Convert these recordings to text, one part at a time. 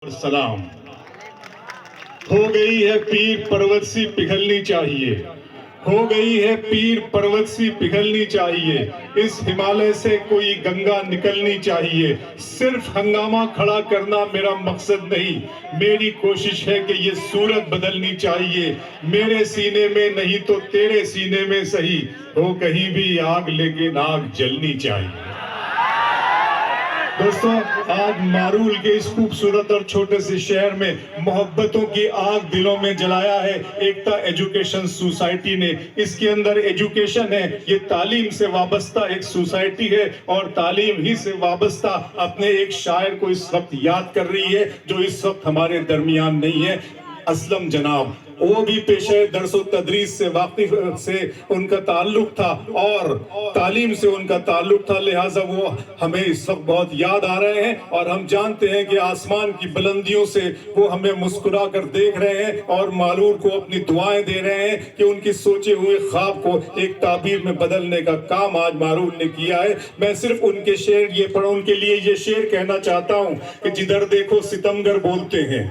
सलाम। हो गई है पीर पर्वत सी पिघलनी चाहिए, हो गई है पीर पर्वत सी पिघलनी चाहिए, इस हिमालय से कोई गंगा निकलनी चाहिए। सिर्फ हंगामा खड़ा करना मेरा मकसद नहीं, मेरी कोशिश है कि ये सूरत बदलनी चाहिए। मेरे सीने में नहीं तो तेरे सीने में सही, हो कहीं भी आग लेकिन आग जलनी चाहिए। दोस्तों, आज मारूल के इस खूबसूरत और छोटे से शहर में मोहब्बतों की आग दिलों में जलाया है एकता एजुकेशन सोसाइटी ने। इसके अंदर एजुकेशन है, ये तालीम से वाबस्ता एक सोसाइटी है और तालीम ही से वाबस्ता अपने एक शायर को इस वक्त याद कर रही है जो इस वक्त हमारे दरमियान नहीं है, असलम जनाब। वो भी पेशे दर्स व तदरीस से वाकिफ से उनका ताल्लुक था और तालीम से उनका ताल्लुक था, लिहाजा वो हमें इस वक्त बहुत याद आ रहे हैं और हम जानते हैं कि आसमान की बुलंदियों से वो हमें मुस्कुरा कर देख रहे हैं और मालूर को अपनी दुआएं दे रहे हैं कि उनकी सोचे हुए ख्वाब को एक ताबीर में बदलने का काम आज मालूर ने किया है। मैं सिर्फ उनके शेर ये पढ़ उनके लिए ये शेर कहना चाहता हूँ कि जिधर देखो सितमगर बोलते हैं,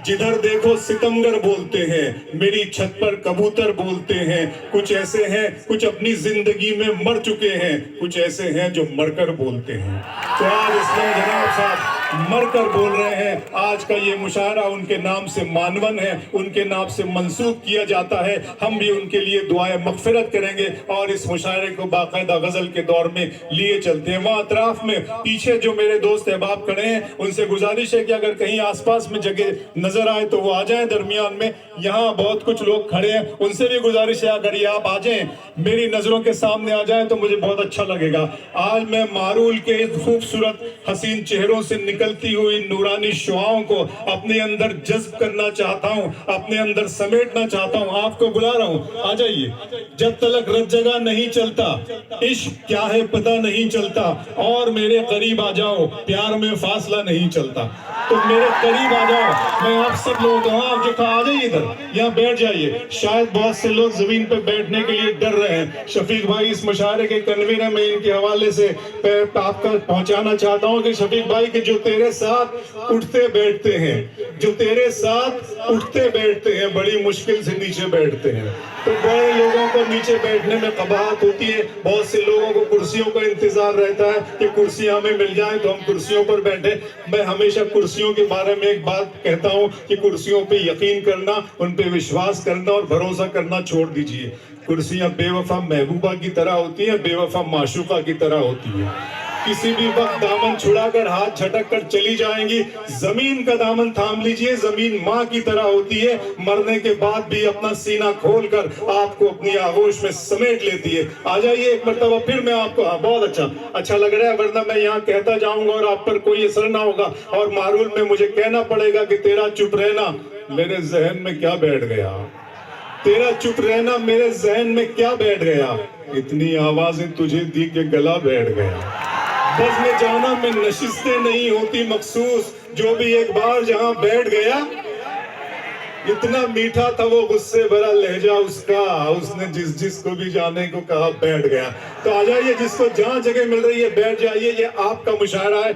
जिधर देखो सितमगर बोलते हैं, मेरी छत पर कबूतर बोलते हैं। कुछ ऐसे हैं कुछ अपनी जिंदगी में मर चुके हैं, कुछ ऐसे हैं जो मरकर बोलते हैं। तो आज इसमें जनाब साहब मरकर बोल रहे हैं। आज का ये मुशायरा उनके नाम से मानवन है, उनके नाम से मंसूब किया जाता है। हम भी उनके लिए दुआएं मगफिरत करेंगे और इस मुशायरे को बाकायदा गजल के दौर में लिए चलते हैं। वहाँ अतराफ में पीछे जो मेरे दोस्त अहबाब खड़े हैं, उनसे गुजारिश है कि अगर कहीं आसपास में जगह नजर आए तो वो आ जाएं दरमियान में। यहाँ बहुत कुछ लोग खड़े हैं, उनसे भी गुजारिश है अगर ये आप आ जाएं, मेरी नजरों के सामने आ जाएं तो मुझे बहुत अच्छा लगेगा। आज मैं मारूल के इस खूबसूरत हसीन चेहरों से निकलती हुई नूरानी शुआओं को अपने अंदर जज्ब करना चाहता हूँ, अपने अंदर समेटना चाहता हूँ। आपको बुला रहा हूँ, आ जाइए। जब तलक रत जगह नहीं चलता, इश्क क्या है पता नहीं चलता, और मेरे करीब आ जाओ, प्यार में फासला नहीं चलता। तो मेरे करीब आ जाओ, मैं आप सब लोगों को आप जो कहा आ जाइए इधर, यहाँ बैठ जाइए। शायद बहुत से लोग जमीन पे बैठने के लिए डर रहे हैं। शफीक भाई इस मुशायरे के कन्वीनर में इनके हवाले से आपका पहुंचाना चाहता हूँ कि शफीक भाई के जो तेरे साथ उठते बैठते हैं, जो तेरे साथ उठते बैठते हैं, बड़ी मुश्किल से नीचे बैठते हैं। तो बड़े लोगों को नीचे बैठने में कबाहत होती है, बहुत से लोगों को कुर्सियों का इंतजार रहता है कि कुर्सियां हमें मिल जाएं तो हम कुर्सियों पर बैठे। मैं हमेशा कुर्सियों के बारे में एक बात कहता हूं कि कुर्सियों पे यकीन करना, उन पे विश्वास करना और भरोसा करना छोड़ दीजिए। कुर्सियां बेवफा महबूबा की तरह होती हैं, बेवफा माशूका की तरह होती है। किसी भी वक्त दामन छुड़ाकर हाथ झटक कर चली जाएंगी। जमीन का दामन थाम लीजिए, जमीन माँ की तरह होती है, मरने के बाद भी अपना सीना खोलकर आपको अपनी आगोश में समेट लेती है। आ जाइए एक मर्तबा फिर मैं आपको, हाँ बहुत अच्छा लग रहा है, वरना मैं यहाँ कहता जाऊंगा और आप पर कोई असर ना होगा और मारूल में मुझे कहना पड़ेगा कि तेरा चुप रहना मेरे जहन में क्या बैठ गया, तेरा चुप रहना मेरे जहन में क्या बैठ गया, इतनी आवाजें तुझे दी के गला बैठ गया। बस में जाना में नशिस्तें नहीं होती मखसूस, जो भी एक बार जहां बैठ गया, इतना मीठा था वो गुस्से भरा लहजा उसका, उसने जिसको भी जाने को कहा बैठ गया। तो आ जाइए, जिसको जहां जगह मिल रही है बैठ जाइए, ये आपका मुशायरा है।